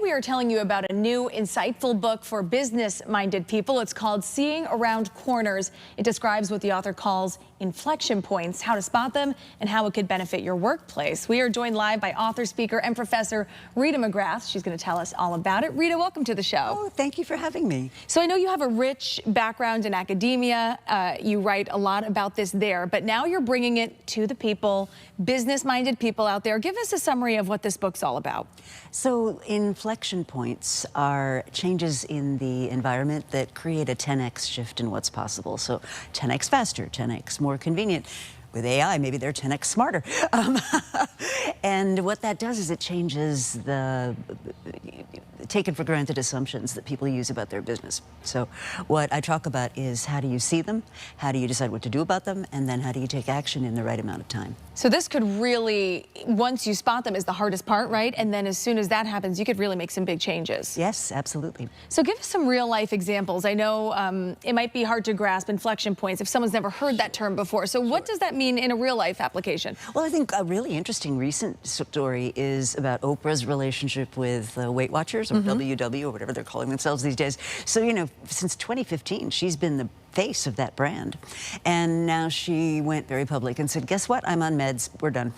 we are telling you about a new, insightful book for business-minded people. It's called Seeing Around Corners. It describes what the author calls inflection points, how to spot them, and how it could benefit your workplace. We are joined live by author, speaker, and professor Rita McGrath. She's going to tell us all about it. Rita, welcome to the show. Oh, thank you for having me. So I know you have a rich background in academia. You write a lot about this there, but now you're bringing it to the people, business-minded people out there. Give us a summary of what this book's all about. So inflection points are changes in the environment that create a 10x shift in what's possible. So 10x faster, 10x more convenient. With AI, maybe they're 10x smarter. And what that does is it changes the taken for granted assumptions that people use about their business. So what I talk about is how do you see them, how do you decide what to do about them, and then how do you take action in the right amount of time. So this could really, once you spot them, is the hardest part, right? And then as soon as that happens, you could really make some big changes. Yes, absolutely. So give us some real life examples. I know it might be hard to grasp inflection points if someone's never heard that term before. So what does that mean in a real life application? Well, I think a really interesting recent story is about Oprah's relationship with Weight Watchers, or WW, or whatever they're calling themselves these days. So, you know, since 2015, she's been the face of that brand. And now she went very public and said, guess what? I'm on meds. We're done.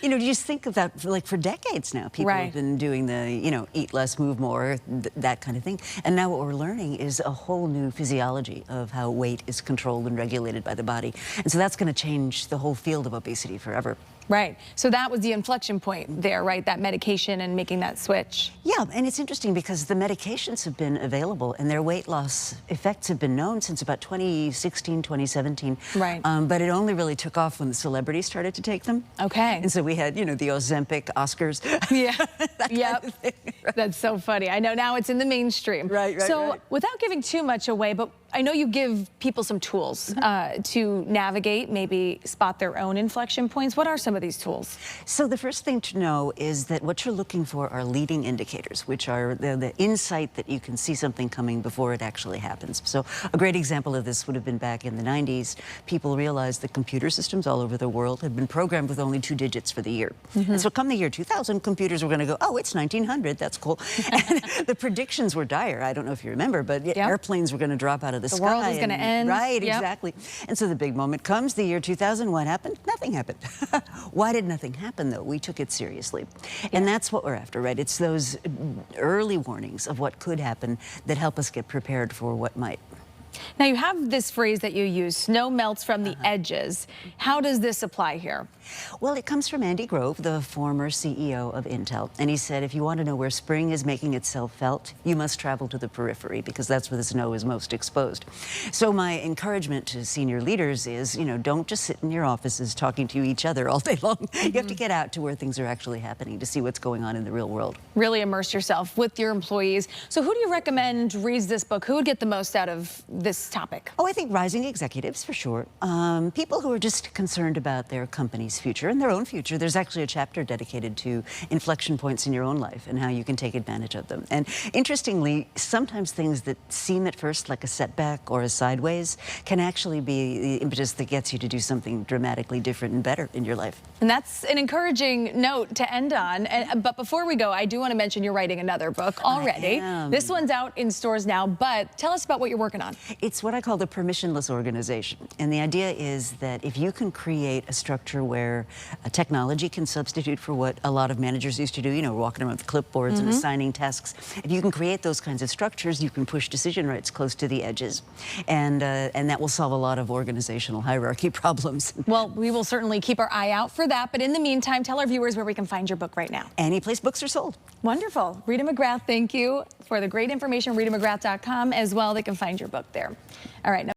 You know, you just think of that, like, for decades now. People have been doing the, you know, eat less, move more, that kind of thing. And now what we're learning is a whole new physiology of how weight is controlled and regulated by the body. And so that's going to change the whole field of obesity forever. Right. So that was the inflection point there, right? That medication and making that switch. Yeah, and it's interesting because the medications have been available and their weight loss effects have been known since about 2016, 2017. Right. But it only really took off when the celebrities started to take them. Okay. And so we had, you know, the Ozempic Oscars. Yeah. That kind of thing, right? That's so funny. I know now it's in the mainstream. Right. So without giving too much away, but I know you give people some tools to navigate, maybe spot their own inflection points. What are some of these tools? So the first thing to know is that what you're looking for are leading indicators, which are the insight that you can see something coming before it actually happens. So a great example of this would have been back in the 90s. People realized that computer systems all over the world had been programmed with only 2 digits for the year. And so come the year 2000, computers were going to go, oh, it's 1900, that's cool. And the predictions were dire. I don't know if you remember, but airplanes were going to drop out of the sky. The world is going to end. Right, exactly. And so the big moment comes, the year 2000, what happened? Nothing happened. Why did nothing happen, though? We took it seriously. And that's what we're after, right? It's those early warnings of what could happen that help us get prepared for what might. Now, you have this phrase that you use, snow melts from the edges. How does this apply here? Well, it comes from Andy Grove, the former CEO of Intel. And he said, if you want to know where spring is making itself felt, you must travel to the periphery, because that's where the snow is most exposed. So my encouragement to senior leaders is, you know, don't just sit in your offices talking to each other all day long. You have to get out to where things are actually happening to see what's going on in the real world. Really immerse yourself with your employees. So who do you recommend reads this book? Who would get the most out of this topic? Oh, I think rising executives, for sure. People who are just concerned about their company's future and their own future. There's actually a chapter dedicated to inflection points in your own life and how you can take advantage of them. And interestingly, sometimes things that seem at first like a setback or a sideways can actually be the impetus that gets you to do something dramatically different and better in your life. And that's an encouraging note to end on. But before we go, I do want to mention you're writing another book already. This one's out in stores now, but tell us about what you're working on. It's what I call the permissionless organization. And the idea is that if you can create a structure where technology can substitute for what a lot of managers used to do, you know, walking around with clipboards and assigning tasks, if you can create those kinds of structures, you can push decision rights close to the edges. And that will solve a lot of organizational hierarchy problems. Well, we will certainly keep our eye out for that. But in the meantime, tell our viewers where we can find your book right now. Any place books are sold. Wonderful. Rita McGrath, thank you for the great information. RitaMcGrath.com as well. They can find your book there. All right. Now